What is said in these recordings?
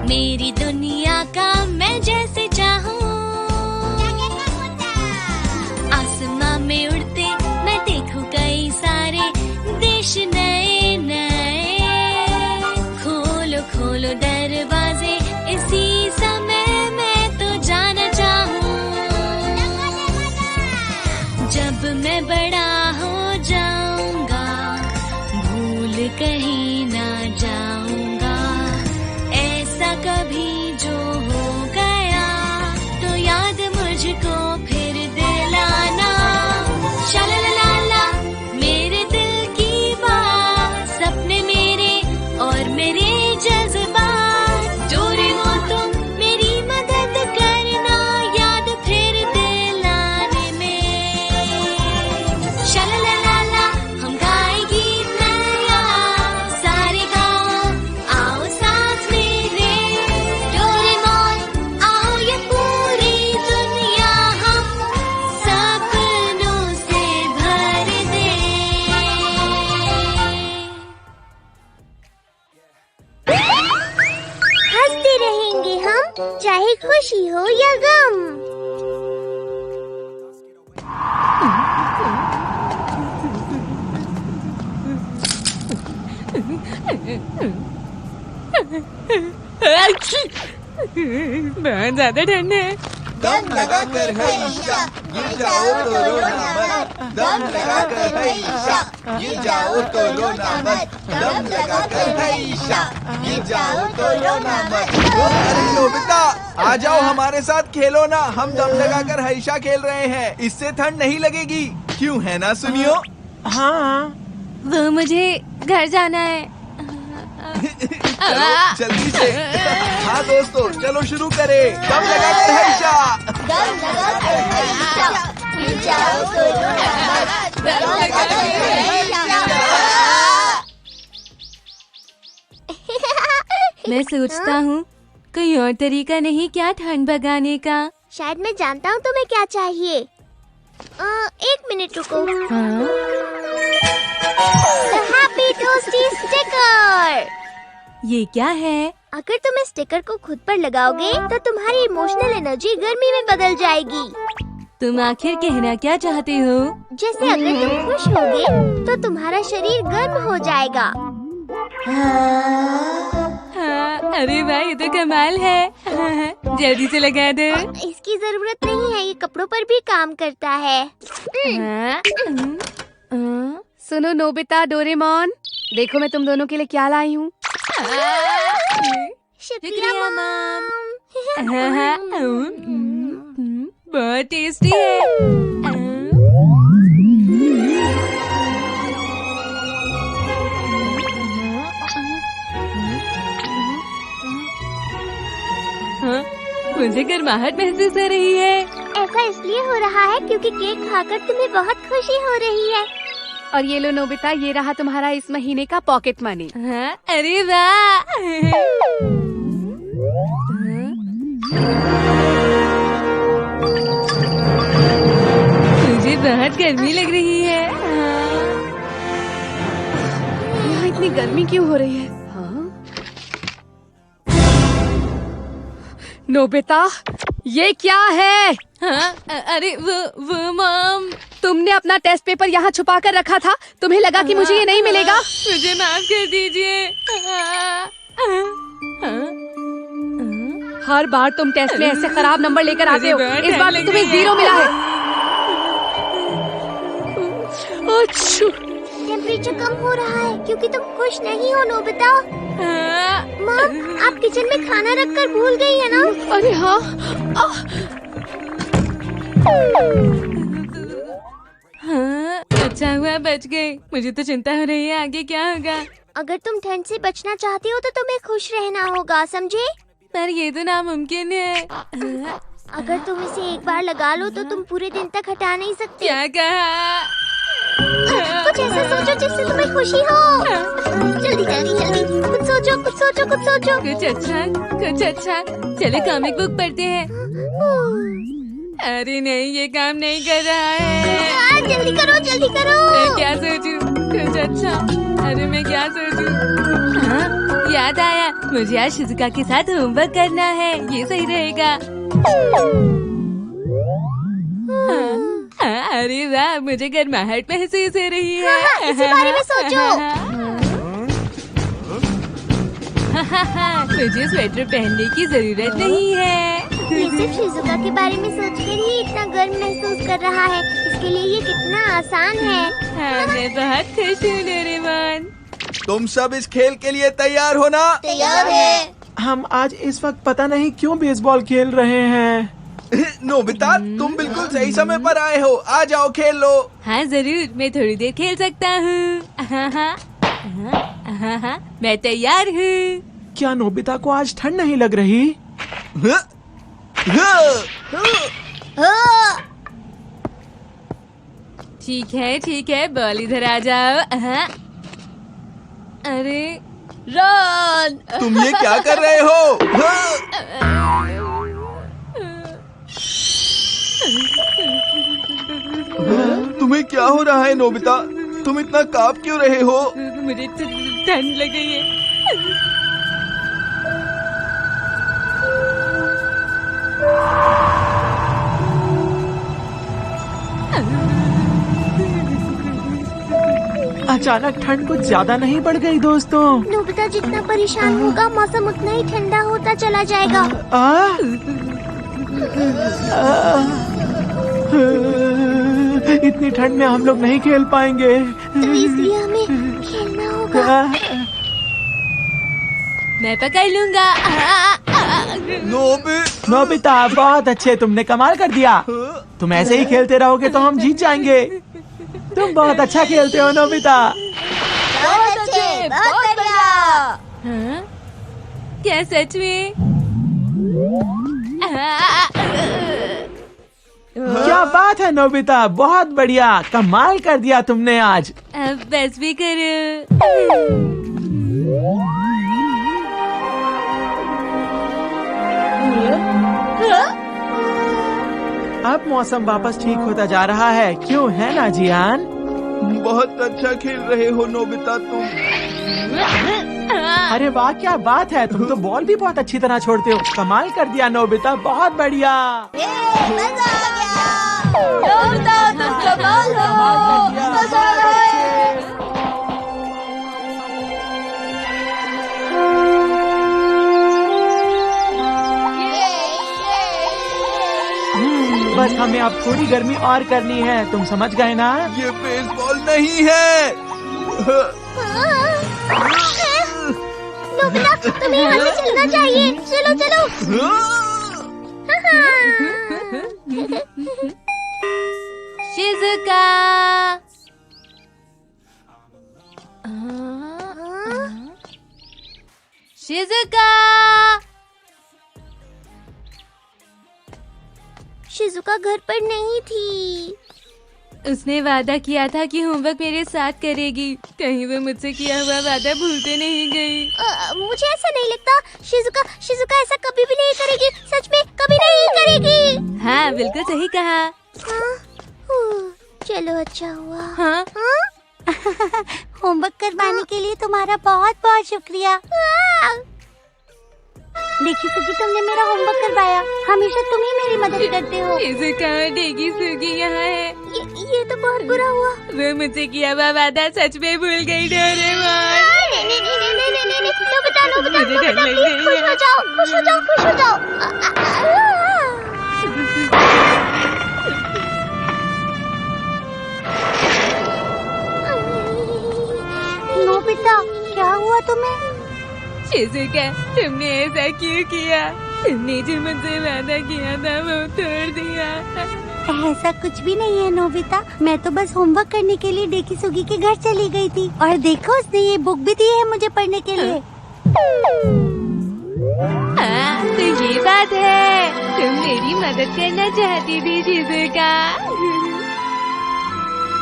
मेरी दुनिया का मैं जैसे चाहूँ। आसमां में उड़ते मैं देखूं कई सारे देश नए नए। खोलो खोलो दरवाजे इसी समय मैं तो जाना चाहूँ। जब मैं बड़ा हो जाऊंगा भूल कहीं ना जाऊंगा। ऐसा कभी जो हो गया तो याद मुझको फिर दिलाना। शालालाला मेरे दिल की बात, सपने मेरे और मेरे जज्बात। डोरेमोन तुम मेरी मदद करना याद फिर दिलाने में। शालालाला हम गाए गीत नया सारे गाओ आओ साथ मेरे। डोरेमोन आओ ये पूरी दुनिया हम सपनों से भर दे। हंसते रहेंगे हम चाहे खुशी हो या गम। बहुत ज्यादा ठंड है। दम लगा कर है ईशा, गिर जाओ तो रोना मत। दम लगा कर है ईशा, गिर जाओ तो रोना मत। दम लगा कर है ईशा, गिर जाओ तो रोना मत। अरे नोबिता, आ जाओ हमारे साथ खेलो ना। हम दम लगा कर हैशा खेल रहे हैं, इससे ठंड नहीं लगेगी। क्यों है ना सुनियो? हाँ, वो मुझे घर जाना है। चलो जल्दी से। हाँ दोस्तों, चलो शुरू करें। दम लगा कर हैशा। दम लगा कर है ईशा, गिर जाओ तो रोना मत। दम लगा कर है ईशा। मैं सोचता हूँ कोई और तरीका नहीं क्या ठंड भगाने का? शायद मैं जानता हूँ तुम्हें क्या चाहिए। एक मिनट रुको। Happy toasty sticker. ये क्या है? अगर तुम इस स्टिकर को खुद पर लगाओगे तो तुम्हारी इमोशनल एनर्जी गर्मी में बदल जाएगी। तुम आखिर कहना क्या चाहते हो? जैसे अगर तुम खुश होगे तो तुम्हारा शरीर गर्म हो जाएगा। हाँ, अरे वाह, ये तो कमाल है। जल्दी से लगा दो। इसकी जरूरत नहीं है, ये कपड़ों पर भी काम करता है। सुनो नोबिता, डोरेमोन, देखो मैं तुम दोनों के लिए क्या लाई हूँ। शुक्रिया मॉम। बहुत टेस्टी है। हाँ, मुझे गर्माहट महसूस हो रही है। ऐसा इसलिए हो रहा है क्योंकि केक खाकर तुम्हें बहुत खुशी हो रही है। और ये लो नोबिता, ये रहा तुम्हारा इस महीने का पॉकेट मनी। हाँ, अरे वाह। मुझे बहुत गर्मी लग रही है। यहाँ इतनी गर्मी क्यों हो रही है? हाँ? नोबिता, ये क्या है? हाँ, अरे वो मॉम, तुमने अपना टेस्ट पेपर यहाँ छुपा कर रखा था। तुम्हें लगा कि मुझे ये नहीं मिलेगा। मुझे माफ कर दीजिए। हर बार तुम टेस्ट में ऐसे खराब नंबर लेकर आते हो। मुझे इस बार तो तुम्हें 0 मिला है। अच्छा, टेम्परेचर कम हो रहा है क्योंकि तुम खुश नहीं हो नोबिता। मॉम, आप किचन में खाना रखकर भूल गई है ना? अरे हाँ। हाँ, अच्छा हुआ बच गई। मुझे तो चिंता हो रही है आगे क्या होगा। अगर तुम ठंड से बचना चाहती हो तो तुम्हें खुश रहना होगा, समझे? पर ये तो नामुमकिन है। अगर तुम इसे एक बार लगा लो तो तुम पूरे दिन तक हटा नहीं सकते। क्या कहा? कुछ ऐसा सोचो जिससे तुम्हें खुशी हो। जल्दी जल्दी जल्दी, कुछ सोचो कुछ सोचो कुछ सोचो। कुछ अच्छा। चले कॉमिक बुक पढ़ते हैं। अरे नहीं, ये काम नहीं कर रहा है। जल्दी करो जल्दी करो। मैं क्या सोचूं? कुछ अच्छा। अरे मैं क्या सोचूं? हाँ, याद आया, मुझे आज शिजुका के साथ होमवर्क करना है, ये सही रहेगा। अरे वाह, मुझे गर्माहट महसूस हो रही है। इसी बारे में सोचो। मुझे स्वेटर पहनने की जरूरत नहीं है। ये सिर्फ शिजुका के बारे में सोचकर ही इतना गर्म महसूस कर रहा है। इसके लिए ये कितना आसान है। हाँ, मैं बहुत खुश हूँ डोरेमोन। तुम सब इस खेल के लिए तैयार हो ना? तैयार है। हम आज इस वक्त पता नहीं क्यों बेसबॉल खेल रहे हैं। नोबिता, तुम बिल्कुल सही समय पर आए हो। आ जाओ, खेल लो। हाँ जरूर, मैं थोड़ी देर खेल सकता हूँ। मैं तैयार हूँ। क्या नोबिता को आज ठंड नहीं लग रही? ठीक है, बॉल इधर आ जाओ। अरे रन! तुम ये क्या कर रहे हो? तुम्हें क्या हो रहा है नोबिता? तुम इतना कांप क्यों रहे हो? मुझे ठंड लग गई है। अचानक ठंड कुछ ज्यादा नहीं बढ़ गई दोस्तों? नोबिता जितना परेशान होगा, मौसम उतना ही ठंडा होता चला जाएगा। इतनी ठंड में हम लोग नहीं खेल पाएंगे। तो इसलिए हमें खेलना होगा। मैं पकड़ लूंगा। नोबिता, बहुत अच्छे, तुमने कमाल कर दिया। तुम ऐसे ही खेलते रहोगे तो हम जीत जाएंगे। तुम बहुत अच्छा खेलते हो नोबिता। बहुत अच्छे, बहुत बढ़िया। हाँ? क्या सच में? क्या बात है नोबिता, बहुत बढ़िया, कमाल कर दिया तुमने आज। अब बस भी करो। अब मौसम वापस ठीक होता जा रहा है, क्यों है ना जियान? बहुत अच्छा खेल रहे हो नोबिता तुम। अरे वाह, क्या बात है, तुम तो बॉल भी बहुत अच्छी तरह छोड़ते हो। कमाल कर दिया नोबिता, बहुत बढ़िया। मजा आ गया। नोबिता, तुम कमाल हो। मजा आ रहा है। बस हमें अब थोड़ी गर्मी और करनी है, तुम समझ गए ना? ये बेसबॉल नहीं है। नोबिता, तुम्हें यहाँ से चलना चाहिए। चलो चलो। शिजुका। शिजुका। शिजुका घर पर नहीं थी। उसने वादा किया था कि होमवर्क मेरे साथ करेगी। कहीं वो मुझसे किया हुआ वादा भूलते नहीं गई। मुझे ऐसा नहीं लगता। शिजुका ऐसा कभी भी नहीं करेगी। सच में कभी नहीं करेगी। हाँ, बिल्कुल सही कहा। हाँ? चलो, अच्छा हुआ। हाँ? होमवर्क करवाने के लिए तुम्हारा बहुत बहुत शुक्रिया। देखिए सुगी, तुमने मेरा होमवर्क करवाया। हमेशा तुम ही मेरी मदद करते हो। शिजुका, डेगी सुगी यहाँ है। ये तो बहुत बुरा हुआ। वो मुझसे किया हुआ वादा सच में भूल गई डोरेमोन। नहीं, नोबिता, मुझे डर लग रही खुश है। हो जाओ, खुश हो जाओ, खुश हो जाओ। नोबिता, क्या हुआ तुम्हें? शिजुका, तुमने ऐसा क्यों किया? तुमने जो मुझसे वादा किया था वो तोड़ दिया। ऐसा कुछ भी नहीं है नोबिता। मैं तो बस होमवर्क करने के लिए डेकी सुगी के घर चली गई थी। और देखो, उसने ये बुक भी दी है मुझे पढ़ने के लिए। हाँ, तो ये बात है। तुम मेरी मदद करना चाहती थी शिजुका।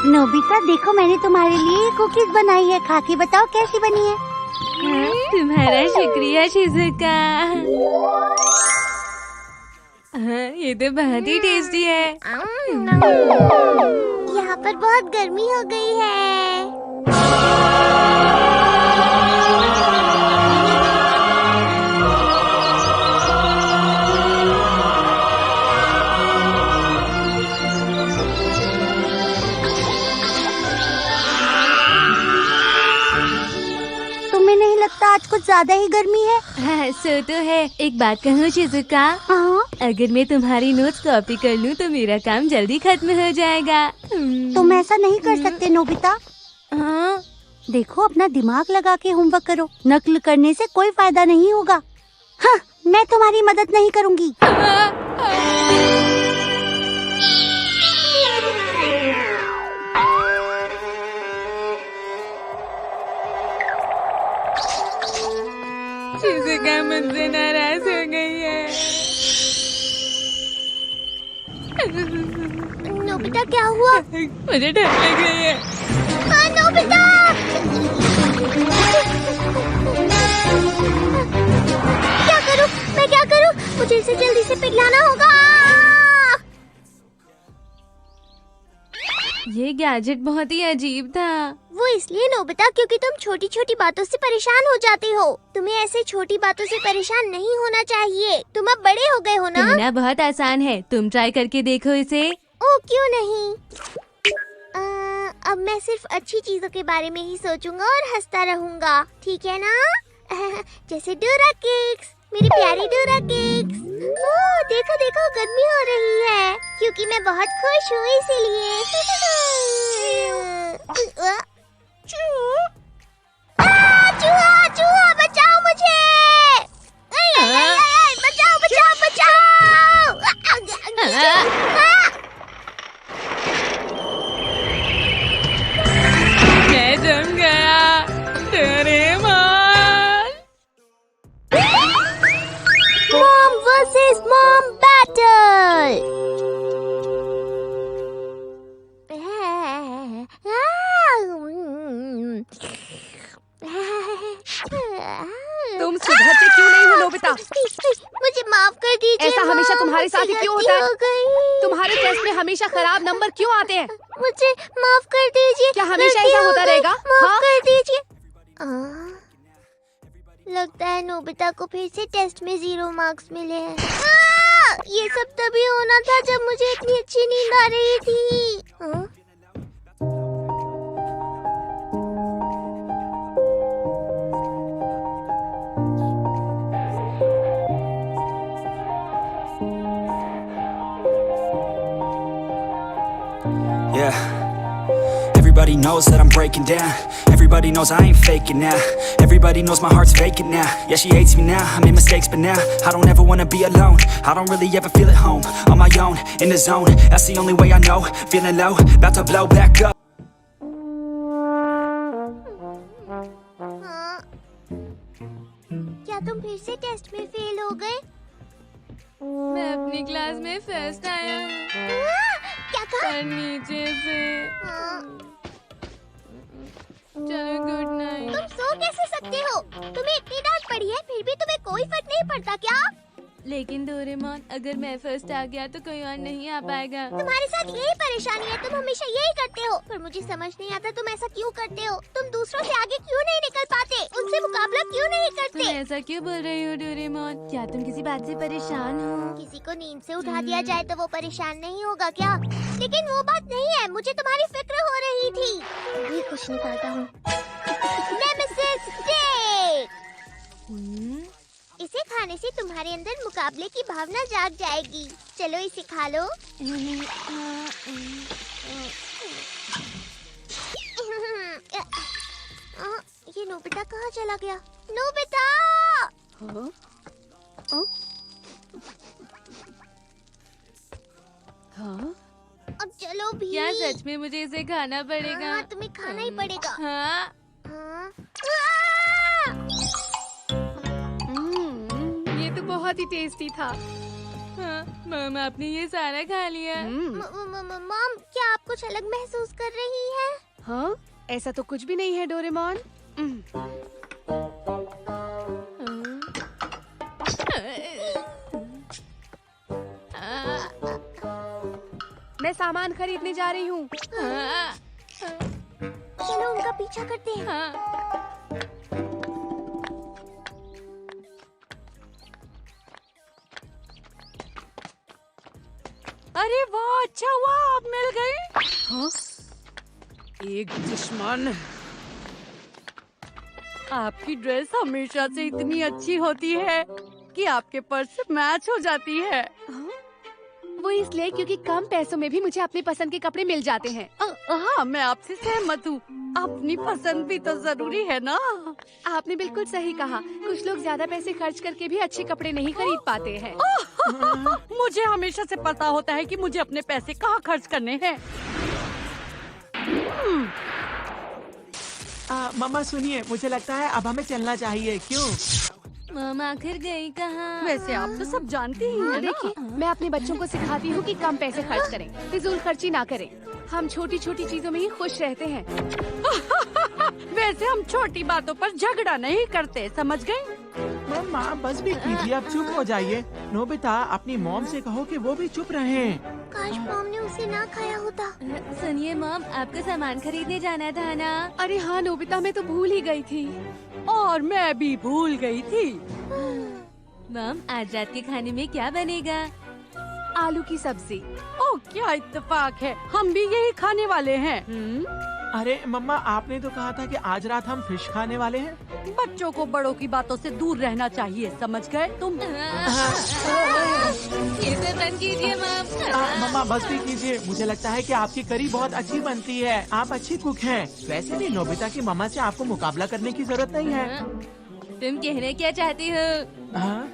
नोबिता, देखो मैंने तुम्हारे लिए कुकीज बनाई है। खा के बताओ कैसी बनी है। हाँ, तुम्हारा शुक्रिया शिजुका। हाँ, ये तो बहुत ही टेस्टी है। यहाँ पर बहुत गर्मी हो गई है। कुछ ज्यादा ही गर्मी है। हाँ, सो तो है। एक बात कहूँ शिजुका, हाँ, अगर मैं तुम्हारी नोट्स कॉपी कर लूँ तो मेरा काम जल्दी खत्म हो जाएगा। तुम ऐसा नहीं कर सकते नोबिता। हाँ, देखो, अपना दिमाग लगा के होमवर्क करो। नकल करने से कोई फायदा नहीं होगा। हाँ, मैं तुम्हारी मदद नहीं करूँगी। शिजुका मुझसे नाराज हो गई है। नोबिता, क्या हुआ? मुझे डर लग रही है। हाँ, नोबिता! क्या करूं? मैं क्या करूं? मुझे इसे जल्दी से पिघलाना होगा। ये गैजेट बहुत ही अजीब था। वो इसलिए नोबिता क्योंकि तुम छोटी छोटी बातों से परेशान हो जाते हो। तुम्हें ऐसे छोटी बातों से परेशान नहीं होना चाहिए। तुम अब बड़े हो गए हो ना? कहना बहुत आसान है, तुम ट्राई करके देखो इसे। ओ, क्यों नहीं? अब मैं सिर्फ अच्छी चीजों के बारे में ही सोचूंगा और हंसता रहूंगा, ठीक है ना? जैसे डोरा केक्स, मेरी प्यारी डोरा केक्स। ओह, देखो देखो, गर्मी हो रही है क्योंकि मैं बहुत खुश हूँ इसीलिए। चूहा, चूहा, बचाओ मुझे! बचाओ, बचाओ, बचाओ! मैं जम गया। Doraemon. Mom versus Mom battle! तुम सुधरते क्यों नहीं हो नोबिता? मुझे माफ कर दीजिए। ऐसा हमेशा Mom, तुम्हारे साथ ही मुझसे क्यों गलती होता है? हो गई। तुम्हारे टेस्ट में हमेशा खराब नंबर क्यों आते हैं? मुझे माफ कर दीजिए। क्या हमेशा गलती ऐसा हो होता गई। रहेगा? माफ हाँ? कर दीजिए। लगता है नोबिता को फिर से टेस्ट में 0 मार्क्स मिले हैं। ये सब तभी होना था जब मुझे इतनी अच्छी नींद आ रही थी। Yeah. Everybody knows that I'm breaking down. Everybody knows I ain't faking now. Everybody knows my heart's vacant now. Yeah, she hates me now, I made mistakes but now I don't ever wanna be alone. I don't really ever feel at home. On my own, in the zone, that's the only way I know. Feeling low, about to blow back up. क्या तुम फिर से test में fail हो गए? मैं अपनी class में फर्स्ट आया हूँ। क्या कहा? और नीचे से। चलो, गुड नाइट। तुम सो कैसे सकते हो? तुम्हें इतनी डांट पड़ी है फिर भी तुम्हें कोई फर्क नहीं पड़ता क्या? लेकिन डोरेमोन, अगर मैं फर्स्ट आ गया तो कोई और नहीं आ पाएगा। तुम्हारे साथ यही परेशानी है, तुम हमेशा यही करते हो। पर मुझे समझ नहीं आता तुम ऐसा क्यों करते हो। तुम दूसरों से आगे क्यों नहीं निकल पाते? उनसे मुकाबला क्यों नहीं तुम करते? ऐसा क्यों बोल रही हो डोरेमोन? क्या तुम किसी बात से परेशान हो? किसी को नींद से उठा दिया जाए तो वो परेशान नहीं होगा क्या? लेकिन वो बात नहीं है, मुझे तुम्हारी फिक्र हो रही थी। ये कुछ निकालता हूँ। Nemesis steak. इसे खाने से तुम्हारे अंदर मुकाबले की भावना जाग जाएगी। चलो इसे खा लो। ये नोबिता कहाँ चला गया? नोबिता! हाँ? अब चलो भी। क्या सच में मुझे इसे खाना पड़ेगा? हाँ, तुम्हें खाना ही पड़ेगा। हाँ। हाँ। ये तो बहुत ही टेस्टी था। हाँ, मम, आपने ये सारा खा लिया। मॉम, क्या आप कुछ अलग महसूस कर रही हैं? हाँ? ऐसा तो कुछ भी नहीं है डोरेमोन। मैं सामान खरीदने जा रही हूँ। हाँ, चलो उनका पीछा करते हैं। हाँ। अरे वाह, अच्छा हुआ आप मिल गए। हाँ? एक दुश्मन। आपकी ड्रेस हमेशा से इतनी अच्छी होती है कि आपके पर्स से मैच हो जाती है। वो इसलिए क्योंकि कम पैसों में भी मुझे अपनी पसंद के कपड़े मिल जाते हैं। हाँ, मैं आपसे सहमत हूँ। अपनी पसंद भी तो जरूरी है ना। आपने बिल्कुल सही कहा। कुछ लोग ज्यादा पैसे खर्च करके भी अच्छे कपड़े नहीं खरीद पाते हैं। मुझे हमेशा से पता होता है कि मुझे अपने पैसे कहाँ खर्च करने हैं। मम्मा सुनिए, मुझे लगता है अब हमें चलना चाहिए। क्यों? मॉम आखिर गई कहाँ? वैसे आप तो सब जानती ही हैं ना। देखिए, मैं अपने बच्चों को सिखाती हूँ कि कम पैसे खर्च करें, फिजूल खर्ची ना करें। हम छोटी छोटी चीजों में ही खुश रहते हैं। वैसे हम छोटी बातों पर झगड़ा नहीं करते, समझ गए? मम्मा बस भी कीजिए, अब चुप हो जाइए। नोबिता, अपनी मॉम से कहो कि वो भी चुप रहें। काश मॉम ने उसे ना खाया होता। सुनिए मॉम, आपको सामान खरीदने जाना था ना? अरे हाँ नोबिता, मैं तो भूल ही गई थी। और मैं भी भूल गई थी। मॉम, आज रात के खाने में क्या बनेगा? आलू की सब्जी। ओह, क्या इत्तेफाक है, हम भी यही खाने वाले हैं। अरे मम्मा, आपने तो कहा था कि आज रात हम फिश खाने वाले हैं। बच्चों को बड़ों की बातों से दूर रहना चाहिए, समझ गए तुम? ये सब बंद कीजिए मॉम। मम्मा बस भी कीजिए, मुझे लगता है कि आपकी करी बहुत अच्छी बनती है। आप अच्छी कुक हैं। वैसे भी नोबिता की मम्मा से आपको मुकाबला करने की जरूरत नहीं है। तुम कहना क्या चाहती हो? हाँ?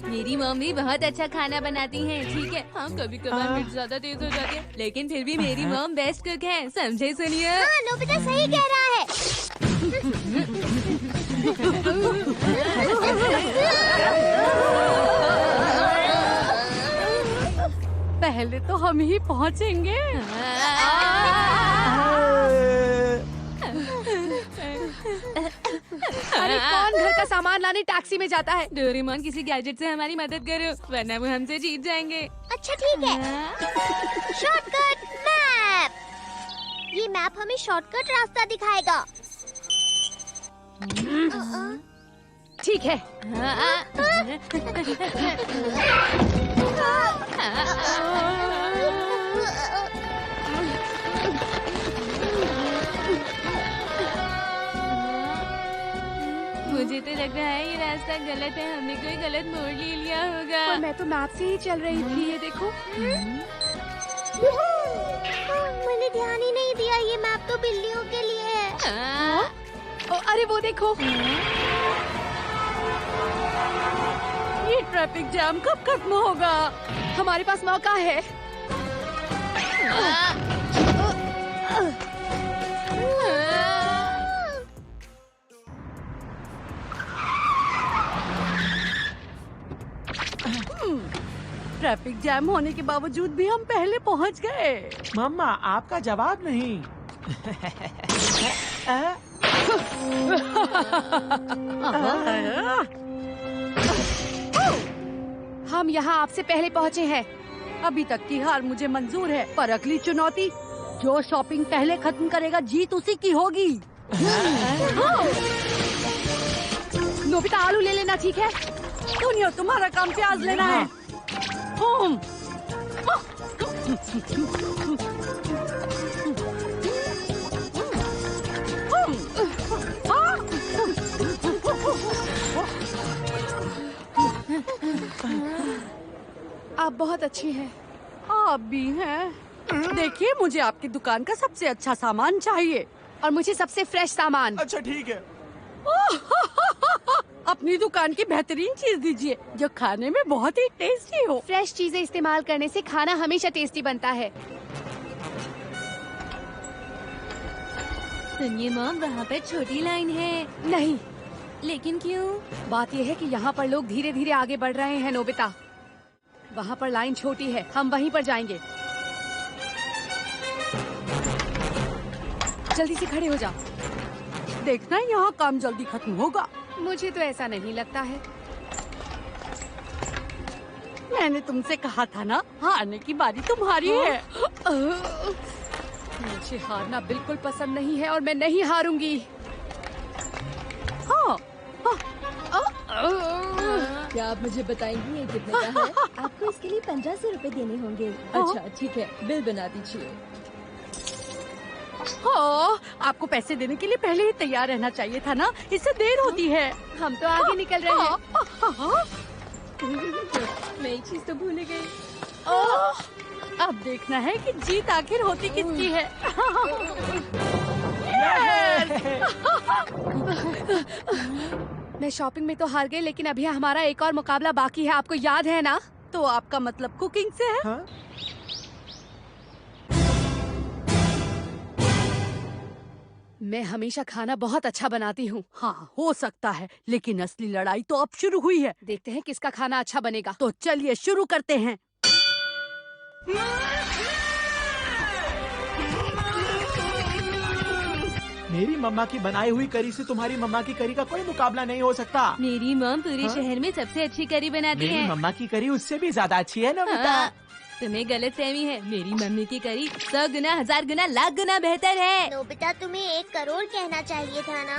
मेरी मम्मी बहुत अच्छा खाना बनाती हैं, ठीक है। हाँ, कभी कभार मिर्च ज्यादा तेज हो जाती है, लेकिन फिर भी मेरी मॉम बेस्ट कुक है, समझे? सुनिए। हाँ, नोबिता सही कह रहा है। पहले तो हम ही पहुँचेंगे। अरे कौन घर का सामान लाने टैक्सी में जाता है? डोरेमोन, किसी गैजेट से हमारी मदद करो, वरना वो हमसे जीत जाएंगे। अच्छा ठीक है। Shortcut map. ये मैप हमें शॉर्टकट रास्ता दिखाएगा। ठीक है। मुझे तो लग रहा है ये रास्ता गलत है, हमने कोई गलत मोड़ ले लिया होगा। पर मैं तो मैप से ही चल रही थी, ये देखो। मैंने ध्यान ही नहीं दिया, ये मैप तो बिल्लियों के लिए है। अरे वो देखो। ये ट्रैफिक जाम कब खत्म होगा? हमारे पास मौका है। ट्रैफिक जैम होने के बावजूद भी हम पहले पहुंच गए। मम्मा, आपका जवाब नहीं। हम यहाँ आपसे पहले पहुँचे हैं। अभी तक की हार मुझे मंजूर है, पर अगली चुनौती, जो शॉपिंग पहले खत्म करेगा जीत उसी की होगी। नोबिता, आलू ले लेना, ठीक है? सुनियो, तुम्हारा काम प्याज लेना है। आप बहुत अच्छी हैं। आप भी हैं। देखिए, मुझे आपकी दुकान का सबसे अच्छा सामान चाहिए। और मुझे सबसे फ्रेश सामान। अच्छा ठीक है। अपनी दुकान की बेहतरीन चीज दीजिए, जो खाने में बहुत ही टेस्टी हो। फ्रेश चीजें इस्तेमाल करने से खाना हमेशा टेस्टी बनता है। सुनिए मॉम, वहाँ पर छोटी लाइन है। नहीं, लेकिन क्यों? बात यह है कि यहाँ पर लोग धीरे धीरे आगे बढ़ रहे हैं नोबिता। वहाँ पर लाइन छोटी है, हम वहीं पर जाएंगे। जल्दी से खड़े हो जाओ। देखना, यहाँ काम जल्दी खत्म होगा। मुझे तो ऐसा नहीं लगता है। मैंने तुमसे कहा था ना, हारने की बारी तुम्हारी है। मुझे हारना बिल्कुल पसंद नहीं है और मैं नहीं हारूंगी। हाँ, क्या आप मुझे बताएंगी ये कितने का है? आपको इसके लिए 1500 रुपए देने होंगे। अच्छा ठीक है, बिल बना दीजिए। हो, आपको पैसे देने के लिए पहले ही तैयार रहना चाहिए था ना, इससे देर होती है। हम तो आगे निकल रहे हैं। मैं एक चीज तो भूल ही गई। अब देखना है कि जीत आखिर होती किसकी है। मैं शॉपिंग में तो हार गई, लेकिन अभी हमारा एक और मुकाबला बाकी है, आपको याद है ना? तो आपका मतलब कुकिंग से है? हाँ? मैं हमेशा खाना बहुत अच्छा बनाती हूँ। हाँ, हो सकता है, लेकिन असली लड़ाई तो अब शुरू हुई है। देखते हैं किसका खाना अच्छा बनेगा। तो चलिए शुरू करते हैं। मेरी मम्मा की बनाई हुई करी से तुम्हारी मम्मा की करी का कोई मुकाबला नहीं हो सकता। मेरी मॉम पूरे हाँ? शहर में सबसे अच्छी करी बनाती मेरी है। मम्मा की करी उससे भी ज्यादा अच्छी है ना बेटा। हाँ, तुम्हें गलत फहमी है। मेरी मम्मी की करी 100 गुना, 1000 गुना, लाख गुना बेहतर है। नोबिता, तुम्हें 1 करोड़ कहना चाहिए था ना।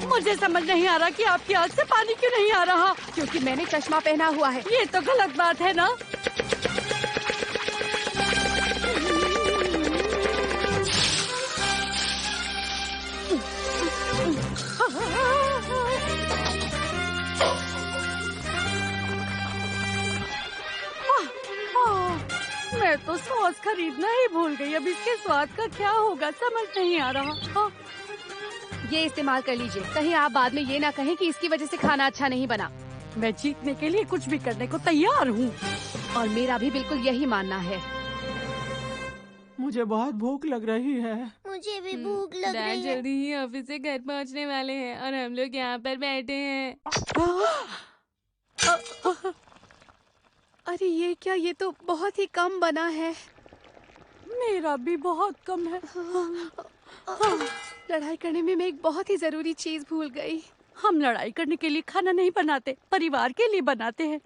मुझे समझ नहीं आ रहा कि आपकी आँख से पानी क्यों नहीं आ रहा। क्योंकि मैंने चश्मा पहना हुआ है। ये तो गलत बात है ना। मैं तो सॉस खरीदना ही भूल गई। अब इसके स्वाद का क्या होगा समझ नहीं आ रहा। ये इस्तेमाल कर लीजिए, कहीं आप बाद में ये ना कहें कि इसकी वजह से खाना अच्छा नहीं बना। मैं जीतने के लिए कुछ भी करने को तैयार हूँ। और मेरा भी बिल्कुल यही मानना है। मुझे बहुत भूख लग रही है। मुझे भी भूख लग डैड रही है। जल्दी ही ऑफिस से घर पहुंचने वाले हैं और हम लोग यहाँ पर बैठे हैं। अरे ये क्या, ये तो बहुत ही कम बना है। मेरा भी बहुत कम है। लड़ाई करने में मैं एक बहुत ही जरूरी चीज भूल गई। हम लड़ाई करने के लिए खाना नहीं बनाते, परिवार के लिए बनाते हैं।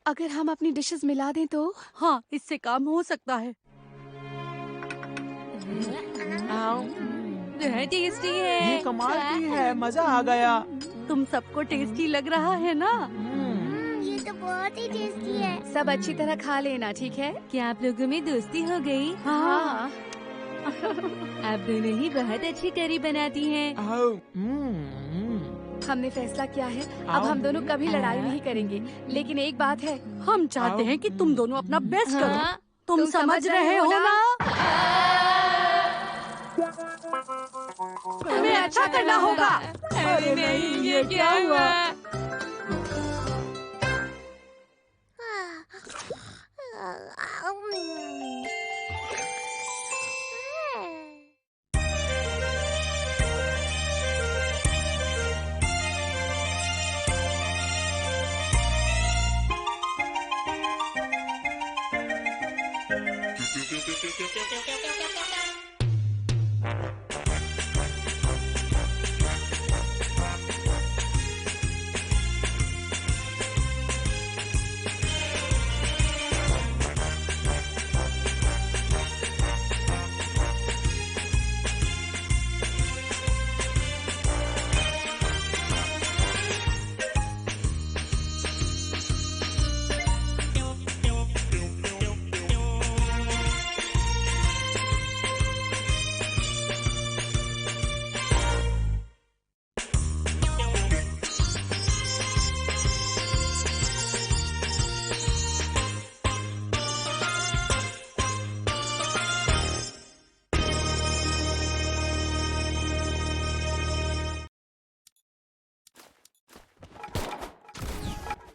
अगर हम अपनी डिशेस मिला दें तो? हाँ, इससे काम हो सकता है। बहुत टेस्टी है। ये कमाल की है, मजा आ गया। तुम सबको टेस्टी लग रहा है ना? ये तो बहुत ही टेस्टी है। सब अच्छी तरह खा लेना, ठीक है? क्या आप लोगों में दोस्ती हो गई? हाँ। आप दोनों ही बहुत अच्छी करी बनाती हैं। हमने फैसला किया है, अब हम दोनों कभी लड़ाई नहीं करेंगे। लेकिन एक बात है, हम चाहते हैं कि तुम दोनों अपना बेस्ट करो। हाँ? तुम समझ रहे हो ना? तुम्हें अच्छा करना होगा। अरे नहीं, ये क्या हुआ?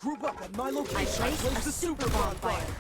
Group up at my location. Place the super bonfire.